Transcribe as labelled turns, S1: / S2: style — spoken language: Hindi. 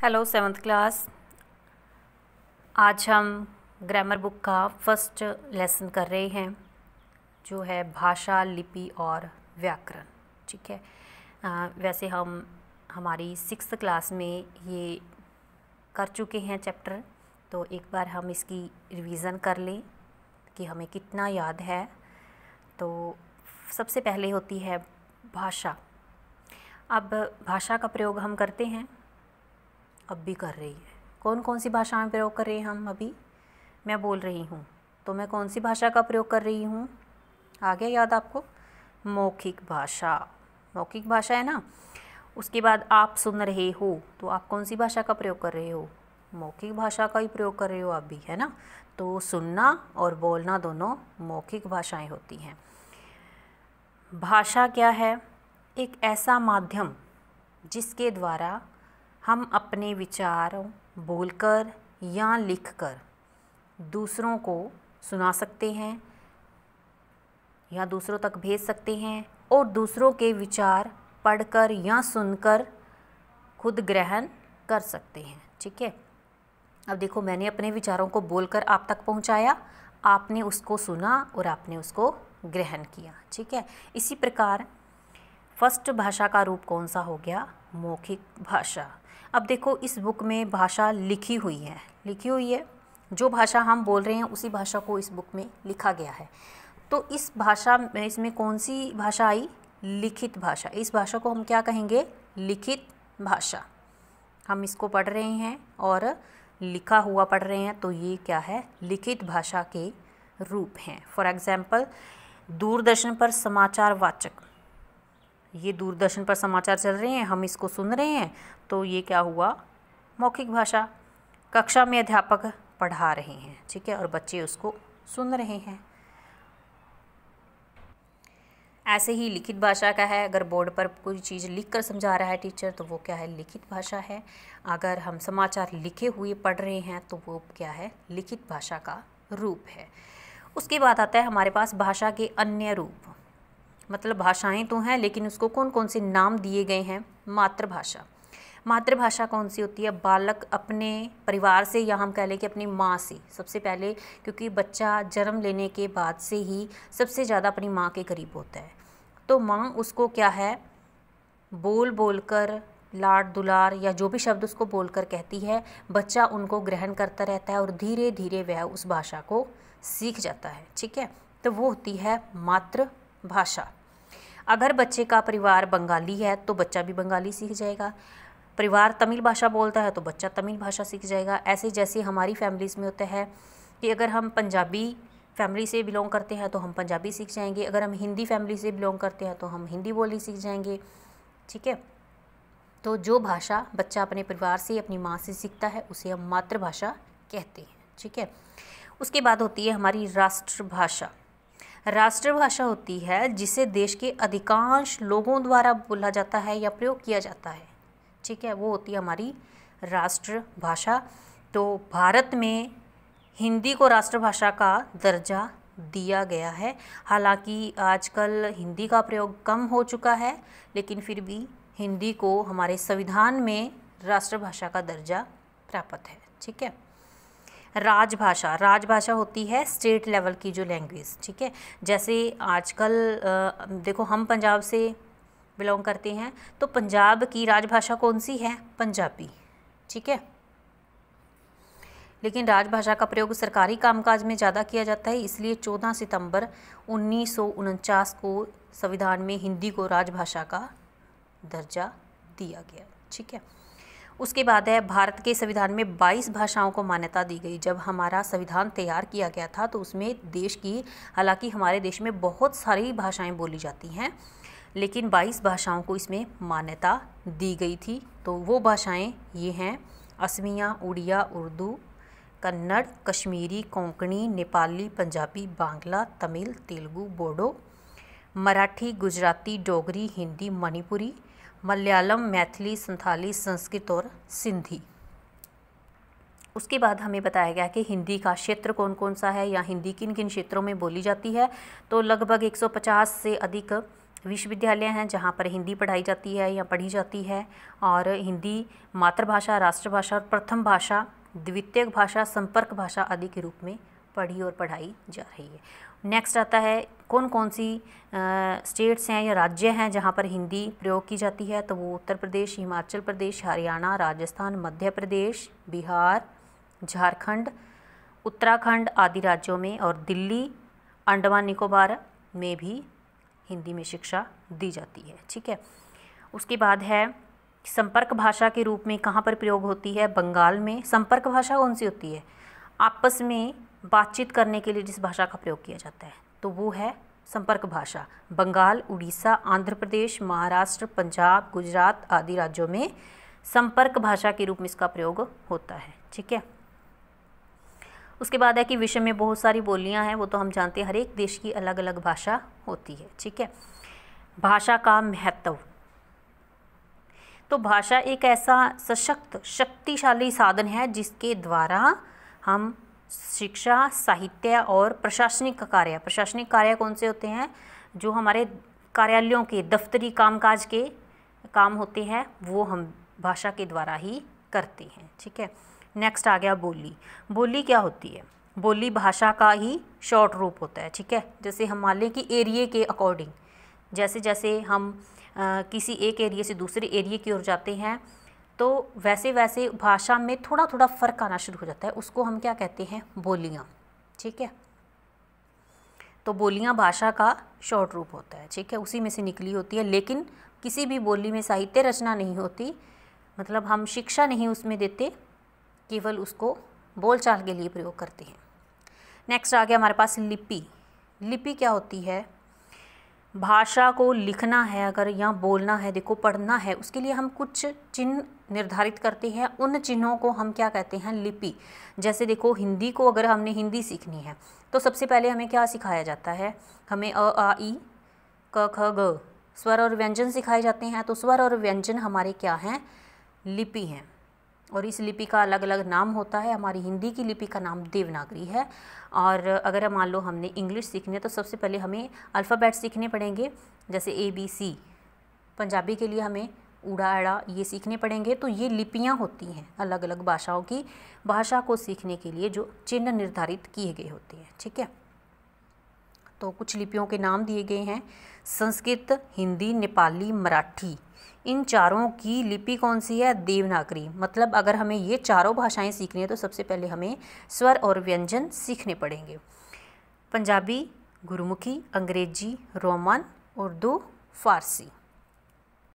S1: Hello seventh class. आज हम ग्रामर बुक का फर्स्ट लेसन कर रहे हैं जो है भाषा, लिपि और व्याकरण। ठीक है। वैसे हम हमारी सिक्स्थ क्लास में ये कर चुके हैं चैप्टर, तो एक बार हम इसकी रिवीज़न कर लें कि हमें कितना याद है। तो सबसे पहले होती है भाषा। अब भाषा का प्रयोग हम करते हैं, अब भी कर रही है। कौन कौन सी भाषा में प्रयोग कर रहे हैं हम? अभी मैं बोल रही हूँ तो मैं कौन सी भाषा का प्रयोग कर रही हूँ? आ गया याद आपको? मौखिक भाषा। मौखिक भाषा है ना। उसके बाद आप सुन रहे हो तो आप कौन सी भाषा का प्रयोग कर रहे हो? मौखिक भाषा का ही प्रयोग कर रहे हो आप भी, है ना। तो सुनना और बोलना दोनों मौखिक भाषाएं होती हैं। भाषा क्या है? एक ऐसा माध्यम जिसके द्वारा हम अपने विचारों बोलकर या लिखकर दूसरों को सुना सकते हैं या दूसरों तक भेज सकते हैं और दूसरों के विचार पढ़कर या सुनकर खुद ग्रहण कर सकते हैं। ठीक है। अब देखो, मैंने अपने विचारों को बोलकर आप तक पहुंचाया, आपने उसको सुना और आपने उसको ग्रहण किया। ठीक है। इसी प्रकार फर्स्ट भाषा का रूप कौन सा हो गया? मौखिक भाषा। अब देखो, इस बुक में भाषा लिखी हुई है। जो भाषा हम बोल रहे हैं उसी भाषा को इस बुक में लिखा गया है। तो इस भाषा में, इसमें कौन सी भाषा आई? लिखित भाषा। इस भाषा को हम क्या कहेंगे? लिखित भाषा। हम इसको पढ़ रहे हैं और लिखा हुआ पढ़ रहे हैं, तो ये क्या है? लिखित भाषा के रूप हैं। फॉर एग्जाम्पल, दूरदर्शन पर समाचार वाचक। ये दूरदर्शन पर समाचार चल रहे हैं, हम इसको सुन रहे हैं, तो ये क्या हुआ? मौखिक भाषा। कक्षा में अध्यापक पढ़ा रहे हैं, ठीक है, और बच्चे उसको सुन रहे हैं। ऐसे ही लिखित भाषा का है, अगर बोर्ड पर कोई चीज़ लिख कर समझा रहा है टीचर, तो वो क्या है? लिखित भाषा है। अगर हम समाचार लिखे हुए पढ़ रहे हैं तो वो क्या है? लिखित भाषा का रूप है। उसके बाद आता है हमारे पास भाषा के अन्य रूप। मतलब भाषाएं तो हैं, लेकिन उसको कौन कौन से नाम दिए गए हैं? मातृभाषा। मातृभाषा कौन सी होती है? बालक अपने परिवार से, या हम कह लें कि अपनी माँ से सबसे पहले, क्योंकि बच्चा जन्म लेने के बाद से ही सबसे ज़्यादा अपनी माँ के करीब होता है, तो माँ उसको क्या है? बोल बोल कर, लाड दुलार या जो भी शब्द उसको बोलकर कहती है, बच्चा उनको ग्रहण करता रहता है और धीरे धीरे वह उस भाषा को सीख जाता है। ठीक है। तो वो होती है मातृभाषा। अगर बच्चे का परिवार बंगाली है तो बच्चा भी बंगाली सीख जाएगा। परिवार तमिल भाषा बोलता है तो बच्चा तमिल भाषा सीख जाएगा। ऐसे जैसे हमारी फैमिलीज़ में होता है कि अगर हम पंजाबी फैमिली से बिलोंग करते हैं तो हम पंजाबी सीख जाएंगे, अगर हम हिंदी फैमिली से बिलोंग करते हैं तो हम हिंदी बोली सीख जाएंगे। ठीक है। तो जो भाषा बच्चा अपने परिवार से, अपनी माँ से सीखता है, उसे हम मातृभाषा कहते हैं। ठीक है। उसके बाद होती है हमारी राष्ट्रभाषा। राष्ट्रभाषा होती है जिसे देश के अधिकांश लोगों द्वारा बोला जाता है या प्रयोग किया जाता है। ठीक है। वो होती है हमारी राष्ट्रभाषा। तो भारत में हिंदी को राष्ट्रभाषा का दर्जा दिया गया है। हालांकि आजकल हिंदी का प्रयोग कम हो चुका है, लेकिन फिर भी हिंदी को हमारे संविधान में राष्ट्रभाषा का दर्जा प्राप्त है। ठीक है। राजभाषा। राजभाषा होती है स्टेट लेवल की जो लैंग्वेज। ठीक है। जैसे आजकल देखो, हम पंजाब से बिलोंग करते हैं, तो पंजाब की राजभाषा कौन सी है? पंजाबी। ठीक है। लेकिन राजभाषा का प्रयोग सरकारी कामकाज में ज़्यादा किया जाता है, इसलिए 14 सितंबर 1949 को संविधान में हिंदी को राजभाषा का दर्जा दिया गया। ठीक है। उसके बाद है, भारत के संविधान में 22 भाषाओं को मान्यता दी गई। जब हमारा संविधान तैयार किया गया था तो उसमें देश की, हालांकि हमारे देश में बहुत सारी भाषाएं बोली जाती हैं, लेकिन 22 भाषाओं को इसमें मान्यता दी गई थी। तो वो भाषाएं ये हैं: असमिया, उड़िया, उर्दू, कन्नड़, कश्मीरी, कोंकणी, नेपाली, पंजाबी, बांग्ला, तमिल, तेलुगु, बोडो, मराठी, गुजराती, डोगरी, हिंदी, मणिपुरी, मलयालम, मैथिली, संथाली, संस्कृत और सिंधी। उसके बाद हमें बताया गया कि हिंदी का क्षेत्र कौन कौन सा है, या हिंदी किन किन क्षेत्रों में बोली जाती है। तो लगभग 150 से अधिक विश्वविद्यालय हैं जहाँ पर हिंदी पढ़ाई जाती है या पढ़ी जाती है, और हिंदी मातृभाषा, राष्ट्रभाषा और प्रथम भाषा, द्वितीयक भाषा, संपर्क भाषा आदि के रूप में पढ़ी और पढ़ाई जा रही है। नेक्स्ट आता है कौन कौन सी स्टेट्स हैं या राज्य हैं जहाँ पर हिंदी प्रयोग की जाती है, तो वो उत्तर प्रदेश, हिमाचल प्रदेश, हरियाणा, राजस्थान, मध्य प्रदेश, बिहार, झारखंड, उत्तराखंड आदि राज्यों में, और दिल्ली, अंडमान निकोबार में भी हिंदी में शिक्षा दी जाती है। ठीक है। उसके बाद है संपर्क भाषा के रूप में कहाँ पर प्रयोग होती है, बंगाल में। संपर्क भाषा कौन सी होती है, आपस में बातचीत करने के लिए जिस भाषा का प्रयोग किया जाता है तो वो है संपर्क भाषा। बंगाल, उड़ीसा, आंध्र प्रदेश, महाराष्ट्र, पंजाब, गुजरात आदि राज्यों में संपर्क भाषा के रूप में इसका प्रयोग होता है। ठीक है। उसके बाद है कि विश्व में बहुत सारी बोलियां हैं, वो तो हम जानते हैं, हर एक देश की अलग अलग भाषा होती है। ठीक है। भाषा का महत्व, तो भाषा एक ऐसा सशक्त शक्तिशाली साधन है जिसके द्वारा हम शिक्षा, साहित्य और प्रशासनिक कार्य कौन से होते हैं, जो हमारे कार्यालयों के दफ्तरी कामकाज के काम होते हैं वो हम भाषा के द्वारा ही करते हैं। ठीक है। नेक्स्ट आ गया बोली। बोली क्या होती है, बोली भाषा का ही शॉर्ट रूप होता है। ठीक है। जैसे हम मान लें कि एरिया के अकॉर्डिंग, जैसे जैसे हम किसी एक एरिया से दूसरे एरिया की ओर जाते हैं तो वैसे वैसे भाषा में थोड़ा थोड़ा फ़र्क आना शुरू हो जाता है, उसको हम क्या कहते हैं, बोलियाँ। ठीक है। तो बोलियाँ भाषा का शॉर्ट रूप होता है। ठीक है। उसी में से निकली होती है, लेकिन किसी भी बोली में साहित्य रचना नहीं होती, मतलब हम शिक्षा नहीं उसमें देते, केवल उसको बोलचाल के लिए प्रयोग करते हैं। नेक्स्ट आ गया हमारे पास लिपि। लिपि क्या होती है, भाषा को लिखना है अगर या बोलना है, देखो पढ़ना है, उसके लिए हम कुछ चिन्ह निर्धारित करते हैं, उन चिन्हों को हम क्या कहते हैं, लिपि। जैसे देखो हिंदी को अगर हमने हिंदी सीखनी है तो सबसे पहले हमें क्या सिखाया जाता है, हमें अ आ इ क ख ग स्वर और व्यंजन सिखाए जाते हैं। तो स्वर और व्यंजन हमारे क्या हैं, लिपि हैं, और इस लिपि का अलग अलग नाम होता है। हमारी हिंदी की लिपि का नाम देवनागरी है, और अगर मान लो हमने इंग्लिश सीखनी है तो सबसे पहले हमें अल्फ़ाबेट सीखने पड़ेंगे, जैसे ABC। पंजाबी के लिए हमें ऊड़ा आड़ा ये सीखने पड़ेंगे। तो ये लिपियाँ होती हैं अलग अलग भाषाओं की, भाषा को सीखने के लिए जो चिन्ह निर्धारित किए गए होते हैं। ठीक है। तो कुछ लिपियों के नाम दिए गए हैं, संस्कृत, हिंदी, नेपाली, मराठी। इन चारों की लिपि कौन सी है, देवनागरी। मतलब अगर हमें ये चारों भाषाएं सीखनी है तो सबसे पहले हमें स्वर और व्यंजन सीखने पड़ेंगे। पंजाबी, गुरुमुखी, अंग्रेजी, रोमन, उर्दू, फारसी।